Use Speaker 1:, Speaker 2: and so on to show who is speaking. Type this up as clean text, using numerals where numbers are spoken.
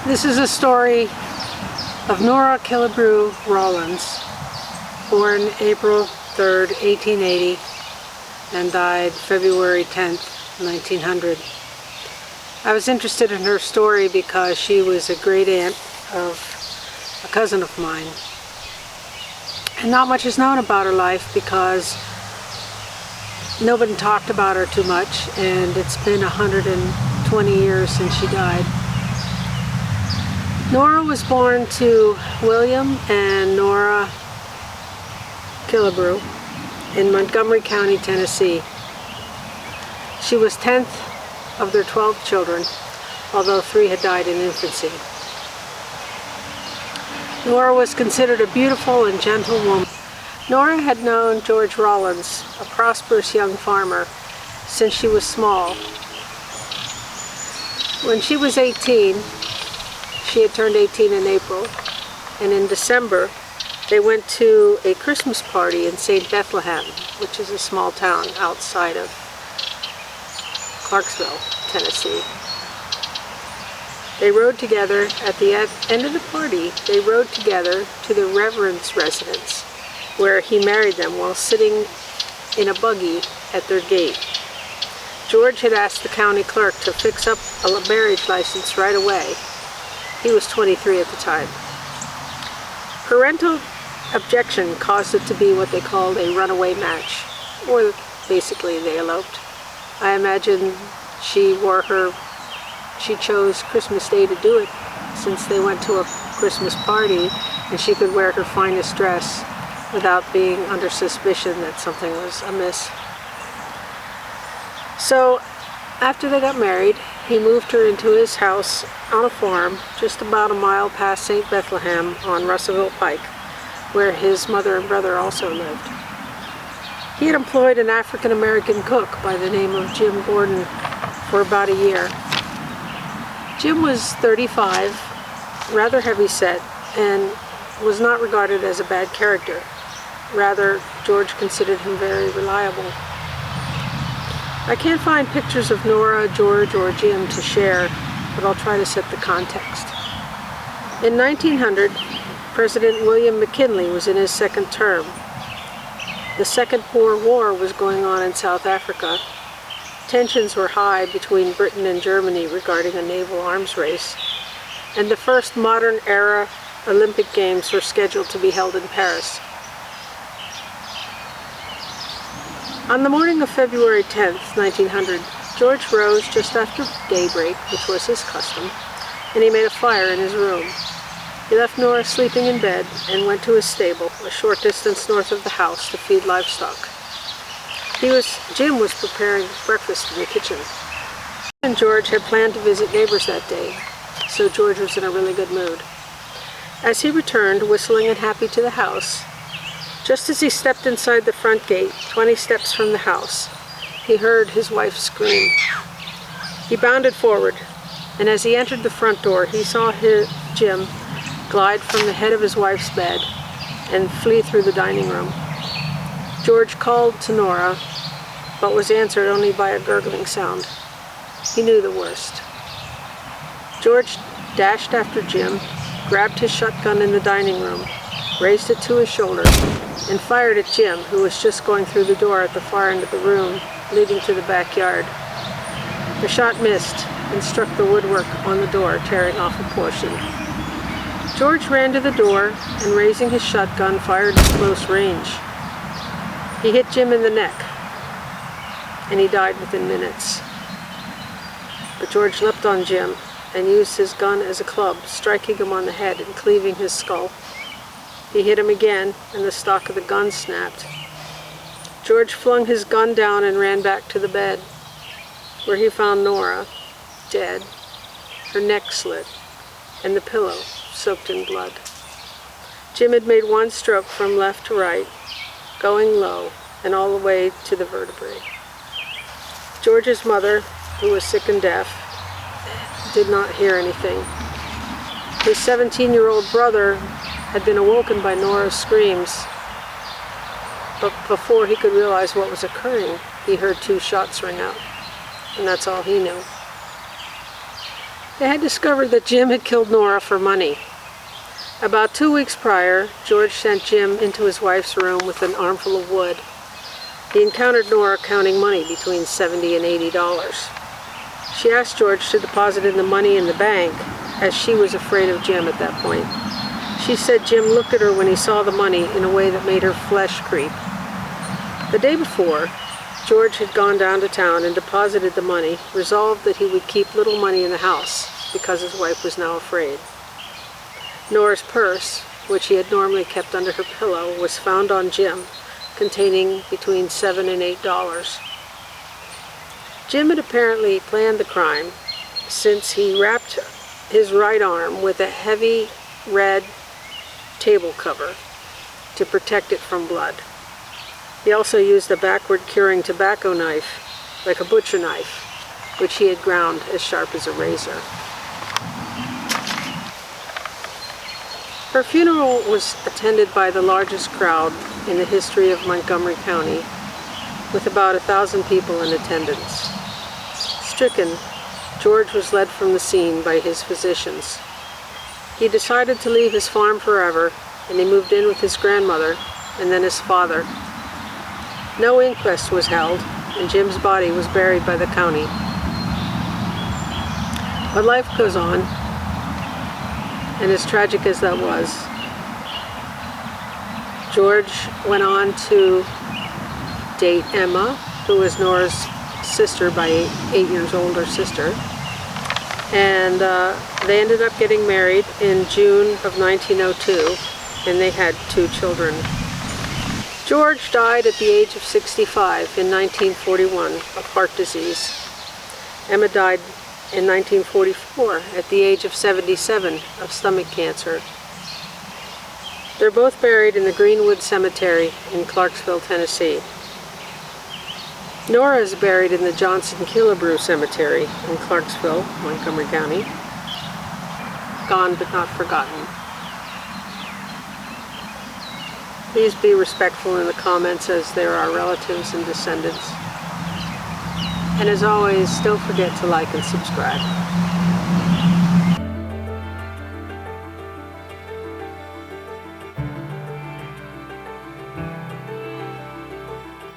Speaker 1: This is a story of Nora Killebrew Rawlins, born April 3rd, 1880, and died February 10th, 1900. I was interested in her story because she was a great aunt of a cousin of mine. And not much is known about her life because nobody talked about her too much, and it's been 120 years since she died. Nora was born to William and Nora Killebrew in Montgomery County, Tennessee. She was 10th of their 12 children, although 3 had died in infancy. Nora was considered a beautiful and gentle woman. Nora had known George Rawlins, a prosperous young farmer, since she was small. When she was 18, she had turned 18 in April, and in December they went to a Christmas party in St. Bethlehem, which is a small town outside of Clarksville, Tennessee. They rode together. At the end of the party, they rode together to the Reverend's residence, where he married them while sitting in a buggy at their gate. George had asked the county clerk to fix up a marriage license right away. He was 23 at the time. Parental objection caused it to be what they called a runaway match, or basically they eloped. I imagine she chose Christmas Day to do it, since they went to a Christmas party and she could wear her finest dress without being under suspicion that something was amiss. So after they got married, he moved her into his house on a farm just about a mile past St. Bethlehem on Russellville Pike, where his mother and brother also lived. He had employed an African-American cook by the name of Jim Gordon for about a year. Jim was 35, rather heavy-set, and was not regarded as a bad character. Rather, George considered him very reliable. I can't find pictures of Nora, George, or Jim to share, but I'll try to set the context. In 1900, President William McKinley was in his second term. The Second Boer War was going on in South Africa. Tensions were high between Britain and Germany regarding a naval arms race, and the first modern-era Olympic Games were scheduled to be held in Paris. On the morning of February 10th, 1900, George rose just after daybreak, which was his custom, and he made a fire in his room. He left Nora sleeping in bed and went to his stable, a short distance north of the house, to feed livestock. Jim was preparing breakfast in the kitchen. And George had planned to visit neighbors that day, so George was in a really good mood. As he returned, whistling and happy, to the house, just as he stepped inside the front gate, 20 steps from the house, he heard his wife scream. He bounded forward, and as he entered the front door, he saw Jim glide from the head of his wife's bed and flee through the dining room. George called to Nora, but was answered only by a gurgling sound. He knew the worst. George dashed after Jim, grabbed his shotgun in the dining room, raised it to his shoulder, and fired at Jim, who was just going through the door at the far end of the room, leading to the backyard. The shot missed and struck the woodwork on the door, tearing off a portion. George ran to the door and, raising his shotgun, fired at close range. He hit Jim in the neck, and he died within minutes. But George leapt on Jim and used his gun as a club, striking him on the head and cleaving his skull. He hit him again, and the stock of the gun snapped. George flung his gun down and ran back to the bed, where he found Nora, dead, her neck slit, and the pillow soaked in blood. Jim had made one stroke from left to right, going low and all the way to the vertebrae. George's mother, who was sick and deaf, did not hear anything. His 17-year-old brother had been awoken by Nora's screams, but before he could realize what was occurring, he heard 2 shots ring out, and that's all he knew. They had discovered that Jim had killed Nora for money. About 2 weeks prior, George sent Jim into his wife's room with an armful of wood. He encountered Nora counting money between $70 and $80. She asked George to deposit in the money in the bank, as she was afraid of Jim at that point. She said Jim looked at her when he saw the money in a way that made her flesh creep. The day before, George had gone down to town and deposited the money, resolved that he would keep little money in the house because his wife was now afraid. Nora's purse, which he had normally kept under her pillow, was found on Jim, containing between $7 and $8. Jim had apparently planned the crime, since he wrapped his right arm with a heavy red table cover to protect it from blood. He also used a backward curing tobacco knife, like a butcher knife, which he had ground as sharp as a razor. Her funeral was attended by the largest crowd in the history of Montgomery County, with about 1,000 people in attendance. Stricken, George was led from the scene by his physicians. He decided to leave his farm forever, and he moved in with his grandmother and then his father. No inquest was held, and Jim's body was buried by the county. But life goes on, and as tragic as that was, George went on to date Emma, who was Nora's sister by 8 years older sister, and they ended up getting married in June of 1902, and they had 2 children. George died at the age of 65 in 1941 of heart disease. Emma died in 1944 at the age of 77 of stomach cancer. They're both buried in the Greenwood Cemetery in Clarksville, Tennessee. Nora is buried in the Killebrew Cemetery in Clarksville, Montgomery County. Gone but not forgotten. Please be respectful in the comments, as there are relatives and descendants. And as always, don't forget to like and subscribe.